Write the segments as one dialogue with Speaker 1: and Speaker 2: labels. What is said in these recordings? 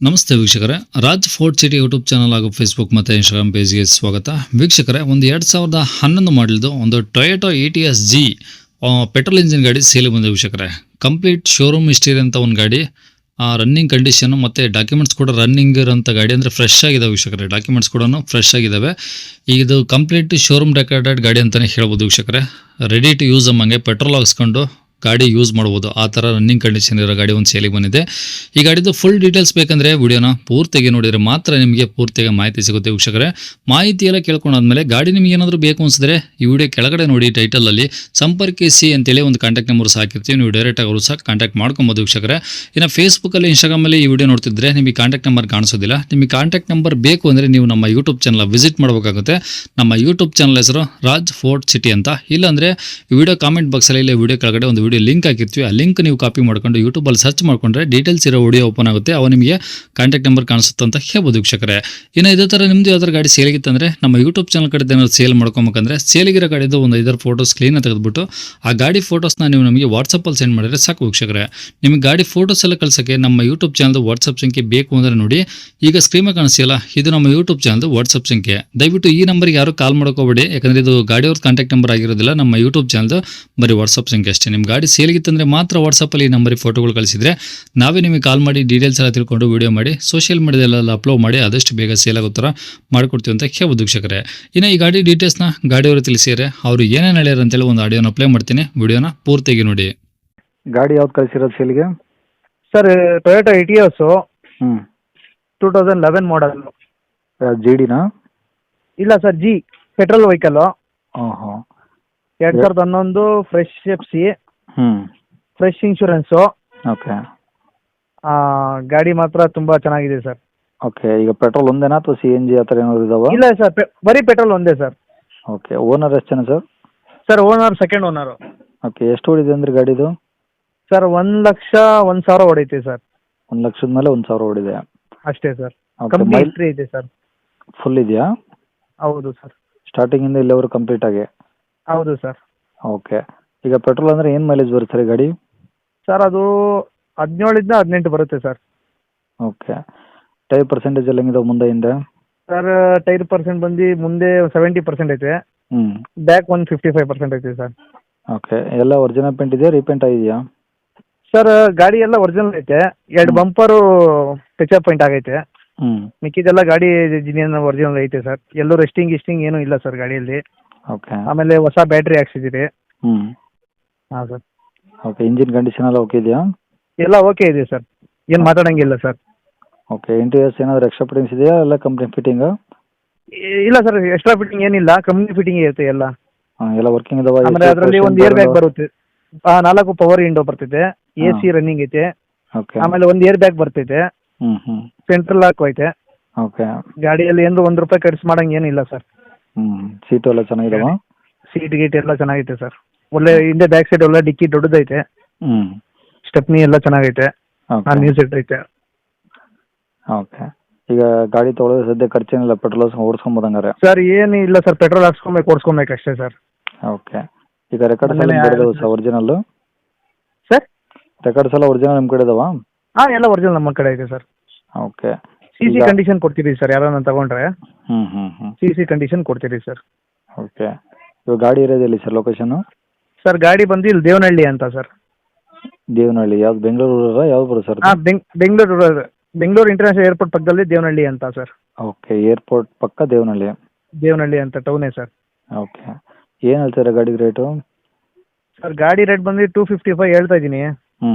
Speaker 1: ನಮಸ್ತೆ ವೀಕ್ಷಕರೇ, Raj fort city YouTube channel ಹಾಗೂ ಫೇಸ್ಬುಕ್ ಮತ್ತು ಇನ್ಸ್ಟಾಗ್ರಾಮ್ ಪೇಜ್ಗೆ ಸ್ವಾಗತ. ವೀಕ್ಷಕರೇ, ಒಂದು 2011 ಮಾಡಲಿದ್ದು ಒಂದು Toyota ETS G petrol engine ಗಾಡಿ ಸೇಲ್ ಬಂದಿದೆ ವೀಕ್ಷಕರೇ. ಕಂಪ್ಲೀಟ್ ಶೋರೂಮ್ ಹಿಸ್ಟರಿ ಅಂತ ಒಂದು ಗಾಡಿ, ರನ್ನಿಂಗ್ ಕಂಡೀಷನ್ ಮತ್ತು ಡಾಕ್ಯುಮೆಂಟ್ಸ್ ಕೂಡ ರನ್ನಿಂಗ್ ಇರೋಂಥ ಗಾಡಿ, ಅಂದರೆ ಫ್ರೆಶ್ ಆಗಿದೆ ವೀಕ್ಷಕರೇ. ಡಾಕ್ಯುಮೆಂಟ್ಸ್ ಕೂಡ ಫ್ರೆಶ್ ಆಗಿದ್ದಾವೆ. ಇದು ಕಂಪ್ಲೀಟ್ ಶೋರೂಮ್ ಡೆಕೋರೇಟೆಡ್ ಗಾಡಿ ಅಂತಲೇ ಹೇಳ್ಬೋದು ವೀಕ್ಷಕರೇ. ರೆಡಿ ಟು ಯೂಸ್ ಅಮ್ಮಂಗೆ ಪೆಟ್ರೋಲ್ ಹಾಕ್ಸ್ಕೊಂಡು ಗಾಡಿ ಯೂಸ್ ಮಾಡ್ಬೋದು, ಆ ಥರ ರನ್ನಿಂಗ್ ಕಂಡೀಷನ್ ಇರೋ ಗಾಡಿ ಒಂದು ಸೇಲಿಗೆ ಬಂದಿದೆ. ಈ ಗಾಡಿದು ಫುಲ್ ಡೀಟೇಲ್ಸ್ ಬೇಕಂದರೆ ವಿಡಿಯೋನ ಪೂರ್ತಿಯಾಗಿ ನೋಡಿದರೆ ಮಾತ್ರ ನಿಮಗೆ ಪೂರ್ತಿಯಾಗಿ ಮಾಹಿತಿ ಸಿಗುತ್ತೆ ವೀಕ್ಷಕರೇ. ಮಾಹಿತಿ ಎಲ್ಲ ಕೇಳ್ಕೊಂಡಾದ್ಮೇಲೆ ಗಾಡಿ ನಿಮಗೆ ಏನಾದರೂ ಬೇಕು ಅನಿಸಿದ್ರೆ ಈ ವಿಡಿಯೋ ಕೆಳಗಡೆ ನೋಡಿ, ಟೈಟಲಲ್ಲಿ ಸಂಪರ್ಕಿಸಿ ಅಂತೇಳಿ ಒಂದು ಕಾಂಟ್ಯಾಕ್ಟ್ ನಂಬರ್ ಹಾಕಿರ್ತೀವಿ. ನೀವು ಡೈರೆಕ್ಟಾಗಿ ಅವರು ಸಹ ಕಾಂಟ್ಯಾಕ್ಟ್ ಮಾಡ್ಕೊಬೋದು ವೀಕ್ಷಕರೇ. ಇನ್ನು ಫೇಸ್ಬುಕ್ಕಲ್ಲಿ, ಇನ್ಸ್ಟಾಗ್ರಾಮಲ್ಲಿ ಈ ವಿಡಿಯೋ ನೋಡ್ತಿದ್ರೆ ನಿಮಗೆ ಕಾಂಟ್ಯಾಕ್ಟ್ ನಂಬರ್ ಕಾಣಿಸೋದಿಲ್ಲ. ನಿಮಗೆ ಕಾಂಟ್ಯಾಕ್ಟ್ ನಂಬರ್ ಬೇಕು ಅಂದರೆ ನೀವು ನಮ್ಮ ಯೂಟ್ಯೂಬ್ ಚಾನಲ್ ವಿಸಿಟ್ ಮಾಡಬೇಕಾಗುತ್ತೆ. ನಮ್ಮ ಯೂಟ್ಯೂಬ್ ಚಾನಲ್ ಹೆಸರು ರಾಜ್ ಫೋರ್ಟ್ ಸಿಟಿ ಅಂತ. ಇಲ್ಲಾಂದರೆ ಈ ವಿಡಿಯೋ ಕಾಮೆಂಟ್ ಬಾಕ್ಸಲ್ಲಿ ಇಲ್ಲ ವಿಡಿಯೋ ಕೆಳಗಡೆ ಒಂದು ವಿಡಿಯೋ ಲಿಂಕ್ ಹಾಕಿರ್ತೀವಿ. ಆ ಲಿಂಕ್ ನೀವು ಕಾಪಿ ಮಾಡ್ಕೊಂಡು ಯೂಟ್ಯೂಬಲ್ಲಿ ಸರ್ಚ್ ಮಾಡಿಕೊಂಡ್ರೆ ಡೀಟೇಲ್ಸ್ ಇರೋ ವಿಡಿಯೋ ಓಪನ್ ಆಗುತ್ತೆ. ಅವ ನಿಮಗೆ ಕಾಂಟ್ಯಾಕ್ಟ್ ನಂಬರ್ ಕಾಣಿಸುತ್ತೆ ಅಂತ ಹೇಳ್ಬೋದು ವೀಕ್ಷಕರೇ. ಇನ್ನು ಇದೇ ಥರ ನಿಮ್ಮದು ಯಾವ್ದಾರು ಗಾಡಿ ಸೇಲಿಗಿತ್ತಂದರೆ ನಮ್ಮ ಯೂಟ್ಯೂಬ್ ಚಾನಲ್ ಕಡೆ ಏನಾದ್ರು ಸೇಲ್ ಮಾಡ್ಕೊಬೇಕಂದ್ರೆ ಸೇಲಿಗಿರೋ ಗಾಡಿದು ಒಂದು 5 ಫೋಟೋಸ್ ಕ್ಲೀನಾಗಿ ತೆಗೆದುಬಿಟ್ಟು ಆ ಗಾಡಿ ಫೋಟೋಸ್ನ ನೀವು ನಮಗೆ ವಾಟ್ಸಪ್ಪಲ್ಲಿ ಸೆಂಡ್ ಮಾಡಿದ್ರೆ ಸಾಕು ವೀಕ್ಷಕರೇ. ನಿಮಗೆ ಗಾಡಿ ಫೋಟೋಸ್ ಎಲ್ಲ ಕಳ್ಸೋಕ್ಕೆ ನಮ್ಮ ಯೂಟ್ಯೂಬ್ ಚಾನಲ್ದು ವಾಟ್ಸಪ್ ಸಂಖ್ಯೆ ಬೇಕು ಅಂದರೆ ನೋಡಿ, ಈಗ ಸ್ಕ್ರೀನ್ ಮೇಲೆ ಕಾಣಿಸ್ತಿಲ್ಲ, ಇದು ನಮ್ಮ ಯೂಟ್ಯೂಬ್ ಚಾನಲ್ದು ವಾಟ್ಸಪ್ ಸಂಖ್ಯೆ. ದಯವಿಟ್ಟು ಈ ನಂಬರ್ಗೆ ಯಾರು ಕಾಲ್ ಮಾಡ್ಕೋಬೇಡಿ, ಯಾಕಂದರೆ ಇದು ಗಾಡಿಯವ್ರ ಕಾಂಟ್ಯಾಕ್ಟ್ ನಂಬರ್ ಆಗಿರೋದಿಲ್ಲ. ನಮ್ಮ ಯೂಟ್ಯೂಬ್ ಚಾನಲ್ದು ಬರೀ ವಾಟ್ಸಪ್ ಸಂಖ್ಯೆ ಅಷ್ಟೇ. ನಿಮ್ಮ ಗಾಡಿ ಸೇಲಿಗಿತ್ತಂದರೆ ಮಾತ್ರ ವಾಟ್ಸಪ್ಪಲ್ಲಿ ಈ ನಂಬರಿಗೆ ಫೋಟೋಗಳು ಕಳಿಸಿದರೆ ನಾವೇ ನಿಮಗೆ ಕಾಲ್ ಮಾಡಿ ಡೀಟೇಲ್ಸ್ ಎಲ್ಲ ತಿಳ್ಕೊಂಡು ವಿಡಿಯೋ ಮಾಡಿ ಸೋಷಿಯಲ್ ಮೀಡಿಯಾದಲ್ಲೆಲ್ಲ ಅಪ್ಲೋಡ್ ಮಾಡಿ ಆದಷ್ಟು ಬೇಗ ಸೇಲ್ ಆಗೋ ಥರ ಮಾಡ್ಕೊಡ್ತೀವಿ ಅಂತ ಹೇಳ್ಬೋದು ವೀಕ್ಷಕರೇ. ಇನ್ನು ಈ ಗಾಡಿ ಡೀಟೇಲ್ಸ್ನ ಗಾಡಿಯವರು ತಿಳಿಸಿದರೆ ಅವರು ಏನೇನು ಹೇಳ್ಯಾರ ಅಂತೇಳಿ ಒಂದು ಆಡಿಯೋನ ಪ್ಲೇ ಮಾಡ್ತೀನಿ, ವಿಡಿಯೋನ ಪೂರ್ತಿಯಾಗಿ ನೋಡಿ.
Speaker 2: ಗಾಡಿ ಯಾವ್ದು ಕಳಿಸಿರೋದು ಸೇಲ್ಗೆ?
Speaker 3: ಸರ್ ಟೊಯೋಟಾ ETS
Speaker 2: ಹ್ಞೂ
Speaker 3: 2011 ಮಾಡಲ್.
Speaker 2: GDನಾ?
Speaker 3: ಇಲ್ಲ ಸರ್, ಜಿ ಪೆಟ್ರೋಲ್ ವೆಹಿಕಲ್ಲು.
Speaker 2: ಹಾಂ ಹಾಂ
Speaker 3: 2011 ಫ್ರೆಶ್ FC,
Speaker 2: ಹ್ಞೂ
Speaker 3: ಫ್ರೆಶ್ ಇನ್ಶೂರೆನ್ಸು.
Speaker 2: ಓಕೆ
Speaker 3: ಗಾಡಿ ಮಾತ್ರ ತುಂಬ ಚೆನ್ನಾಗಿದೆ ಸರ್.
Speaker 2: ಓಕೆ. ಈಗ ಪೆಟ್ರೋಲ್ ಒಂದೇನಾ ಅಥವಾ CNG ಆ ಥರ ಏನಾದ್ರು ಇದಾವ?
Speaker 3: ಇಲ್ಲ ಸರ್, ಬರೀ ಪೆಟ್ರೋಲ್ ಒಂದೇ ಸರ್.
Speaker 2: ಓಕೆ. ಓನರ್ ಎಷ್ಟು ಜನ sir?
Speaker 3: Sir owner second owner.
Speaker 2: Okay. ಎಷ್ಟು ಓಡಿದೆ ಅಂದ್ರೆ ಗಾಡಿದು?
Speaker 3: Sir 1,01,000 ಹೊಡೈತೆ sir.
Speaker 2: 1,00,000 ಮೇಲೆ 1,000 ಓಡಿದೆ
Speaker 3: ಅಷ್ಟೇ ಸರ್.
Speaker 2: ಓಕೆ.
Speaker 3: ಕಂಪ್ನಿ ಹಿಸ್ಟ್ರಿ ಇದೆ ಸರ್.
Speaker 2: ಫುಲ್ ಇದೆಯಾ?
Speaker 3: ಹೌದು ಸರ್.
Speaker 2: ಸ್ಟಾರ್ಟಿಂಗಿಂದ ಇಲ್ಲಿವರೆಗೂ ಕಂಪ್ಲೀಟ್ ಆಗಿ?
Speaker 3: ಹೌದು ಸರ್.
Speaker 2: ಓಕೆ. ಈಗ ಪೆಟ್ರೋಲ್ ಅಂದರೆ ಏನು ಮೈಲೇಜ್ ಬರುತ್ತೆ ಸರ್ ಈ ಗಾಡಿ?
Speaker 3: ಸರ್ ಅದು 17 18 ಬರುತ್ತೆ ಸರ್.
Speaker 2: ಓಕೆ. ಟೈರ್ ಪರ್ಸೆಂಟೇಜ್ ಎಲ್ಲ ಹೆಂಗಿದಾವೆ ಮುಂದೆ ಹಿಂದೆ?
Speaker 3: ಸರ್ ಟೈರ್ ಪರ್ಸೆಂಟ್ ಬಂದು ಮುಂದೆ 70% ಐತೆ,
Speaker 2: ಹ್ಞೂ
Speaker 3: ಬ್ಯಾಕ್ 155% ಐತೆ ಸರ್.
Speaker 2: ಓಕೆ. ಎಲ್ಲ ಒರಿಜಿನಲ್ ಪೇಂಟ್ ಇದೆಯಾ, ರೀಪೇಂಟ್ ಆಗಿದೆಯಾ?
Speaker 3: ಸರ್ ಗಾಡಿ ಎಲ್ಲ ಒರಿಜಿನಲ್ ಐತೆ, 2 ಬಂಪರು ಟಚ್ ಪಾಯಿಂಟ್ ಆಗೈತೆ.
Speaker 2: ಹ್ಞೂ
Speaker 3: ಮಿಕ್ಕಿದೆಲ್ಲ ಗಾಡಿ ಜಿನಿಯನ್ ಒರಿಜಿನಲ್ ಐತೆ ಸರ್. ಎಲ್ಲೂ ರೆಸ್ಟಿಂಗ್ ಏನೂ ಇಲ್ಲ ಸರ್ ಗಾಡಿಯಲ್ಲಿ.
Speaker 2: ಓಕೆ.
Speaker 3: ಆಮೇಲೆ ಹೊಸ ಬ್ಯಾಟ್ರಿ ಹಾಕ್ಸಿದ್ದೀರಿ.
Speaker 2: ಹ್ಞೂ
Speaker 3: ಹಾಂ ಸರ್.
Speaker 2: ಓಕೆ. ಇಂಜಿನ್ ಕಂಡೀಷನ್ ಎಲ್ಲ ಓಕೆ ಇದೆಯಾ?
Speaker 3: ಎಲ್ಲ ಓಕೆ ಇದೆ ಸರ್, ಏನು ಮಾತಾಡೋಂಗಿಲ್ಲ ಸರ್.
Speaker 2: ಓಕೆ. ಇಂಟೀರಿಯರ್ಸ್ ಏನಾದರೂ ಎಕ್ಸ್ಟ್ರಾ ಫಿಟ್ಟಿಂಗ್ಸ್ ಇದೆಯಾ, ಎಲ್ಲ ಕಂಪ್ನಿ ಫಿಟ್ಟಿಂಗು?
Speaker 3: ಇಲ್ಲ ಸರ್, ಎಕ್ಸ್ಟ್ರಾ ಫಿಟ್ಟಿಂಗ್ ಏನಿಲ್ಲ, ಕಂಪ್ನಿ ಫಿಟ್ಟಿಂಗ್ ಇರುತ್ತೆ ಎಲ್ಲ.
Speaker 2: ಹಾಂ, ಎಲ್ಲ ವರ್ಕಿಂಗ್ ಇದಾವೆ?
Speaker 3: ಆಮೇಲೆ ಅದರಲ್ಲಿ ಒಂದು ಏರ್ ಬ್ಯಾಗ್ ಬರುತ್ತೆ. 4 ಪವರ್ ವಿಂಡೋ ಬರ್ತೈತೆ, AC ರನ್ನಿಂಗ್ ಐತೆ.
Speaker 2: ಓಕೆ.
Speaker 3: ಆಮೇಲೆ ಒಂದು ಏರ್ ಬ್ಯಾಗ್ ಬರ್ತೈತೆ,
Speaker 2: ಹ್ಞೂ ಹ್ಞೂ
Speaker 3: ಸೆಂಟ್ರಲ್ ಲಾಕ್ ಐತೆ.
Speaker 2: ಓಕೆ.
Speaker 3: ಗಾಡಿಯಲ್ಲಿ ಏನು ₹1 ಖರ್ಚು ಮಾಡಂಗೆ ಏನಿಲ್ಲ ಸರ್.
Speaker 2: ಹ್ಞೂ. ಸೀಟು ಎಲ್ಲ ಚೆನ್ನಾಗಿದಾವ?
Speaker 3: ಸೀಟ್ ಗೀಟ್ ಎಲ್ಲ ಚೆನ್ನಾಗೈತೆ ಸರ್. ಒಳ್ಳೆ ಹಿಂದೆ ಬ್ಯಾಕ್ ಸೈಡ್ ಒಳ್ಳೆ ಡಿಕ್ಕಿ ದೊಡ್ಡದೈತೆ,
Speaker 2: ಹ್ಞೂ.
Speaker 3: ಸ್ಟೆಪ್ನಿ ಎಲ್ಲ ಚೆನ್ನಾಗೈತೆ,
Speaker 2: ಓಕೆ.
Speaker 3: ನ್ಯೂ ಸೆಟ್ ಐತೆ.
Speaker 2: ಓಕೆ. ಈಗ ಗಾಡಿ ತೊಗೊಳೋದು ಸದ್ಯ ಖರ್ಚೇನಿಲ್ಲ, ಪೆಟ್ರೋಲ್ ಓಡಿಸ್ಕೊಂಬೋದಂಗಾರೆ?
Speaker 3: ಸರ್ ಏನು ಇಲ್ಲ ಸರ್, ಪೆಟ್ರೋಲ್ ಹಾಕ್ಸ್ಕೊಬೇಕು ಓಡಿಸ್ಕೊಬೇಕು ಅಷ್ಟೇ ಸರ್.
Speaker 2: ಓಕೆ. ಈಗ ರೆಕಾರ್ಡ್ಸ್ ಎಲ್ಲ ನಿಮ್ಮ ಕಡೆ ಇದಾವೆ ಸರ್ ಒರಿಜಿನಲ್ಲು?
Speaker 3: ಸರ್
Speaker 2: ರೆಕಾರ್ಡ್ಸ್ ಎಲ್ಲ ಒರಿಜಿನಲ್ ನಿಮ್ಮ ಕಡೆ ಇದಾವಾ?
Speaker 3: ಹಾಂ, ಎಲ್ಲ ಒರಿಜಿನಲ್ ನಮ್ಮ ಕಡೆ ಐತೆ ಸರ್.
Speaker 2: ಓಕೆ.
Speaker 3: CC ಕಂಡೀಷನ್ ಕೊಡ್ತೀರಿ ಸರ್, ಯಾರನ್ನ ತಗೊಂಡ್ರೆ
Speaker 2: ಹ್ಞೂ ಹ್ಞೂ ಹ್ಞೂ
Speaker 3: CC ಕಂಡೀಷನ್ ಕೊಡ್ತೀರಿ ಸರ್.
Speaker 2: ಓಕೆ. ಇವಾಗ ಗಾಡಿ ಇರೋದು ಎಲ್ಲಿ ಸರ್ ಲೊಕೇಶನು?
Speaker 3: ಸರ್ ಗಾಡಿ ಬಂದು ಇಲ್ಲಿ ದೇವನಹಳ್ಳಿ ಅಂತ ಸರ್.
Speaker 2: ದೇವನಹಳ್ಳಿ ಯಾವ್ದು, ಬೆಂಗಳೂರು ಯಾವ್ದು ಬರುತ್ತೆ ಸರ್?
Speaker 3: ಹಾಂ, ಬೆಂಗಳೂರು ಇಂಟರ್ನ್ಯಾಷನಲ್ ಏರ್ಪೋರ್ಟ್ ಪಕ್ಕದಲ್ಲಿ ದೇವನಹಳ್ಳಿ ಅಂತ ಸರ್.
Speaker 2: ಓಕೆ. ಏರ್ಪೋರ್ಟ್ ಪಕ್ಕ ದೇವನಹಳ್ಳಿ?
Speaker 3: ದೇವನಹಳ್ಳಿ ಅಂತ ಟೌನೇ ಸರ್.
Speaker 2: ಓಕೆ. ಏನು ಹೇಳ್ತೀರಾ ಗಾಡಿಗೆ ರೇಟು?
Speaker 3: ಸರ್ ಗಾಡಿ ರೇಟ್ ಬಂದು 255 ಹೇಳ್ತಾ ಇದ್ದೀನಿ.
Speaker 2: ಹ್ಞೂ.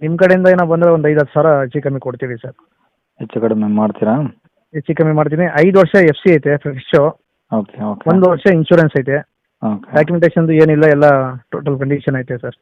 Speaker 3: ನಿಮ್ಮ ಕಡೆಯಿಂದ ಏನೋ ಬಂದರೆ ಒಂದು 5-10 ಸಾವಿರ ಹೆಚ್ಚು ಕಮ್ಮಿ ಕೊಡ್ತೀವಿ ಸರ್.
Speaker 2: ಹೆಚ್ಚು ಕಡಿಮೆ ಮಾಡ್ತೀರಾ?
Speaker 3: ಹೆಚ್ಚು ಕಮ್ಮಿ ಮಾಡ್ತೀನಿ. 5 ವರ್ಷ FC ಐತೆ ಫ್ರೆಶ್ಶು.
Speaker 2: Okay okay.
Speaker 3: 1 ವರ್ಷ ಇನ್ಶೂರೆನ್ಸ್ ಐತೆ.
Speaker 2: ಓಕೆ.
Speaker 3: ಡಾಕ್ಯುಮೆಂಟೇಷನ್ದು ಏನಿಲ್ಲ, ಎಲ್ಲ ಟೋಟಲ್ ಕಂಡೀಷನ್ ಐತೆ ಸರ್.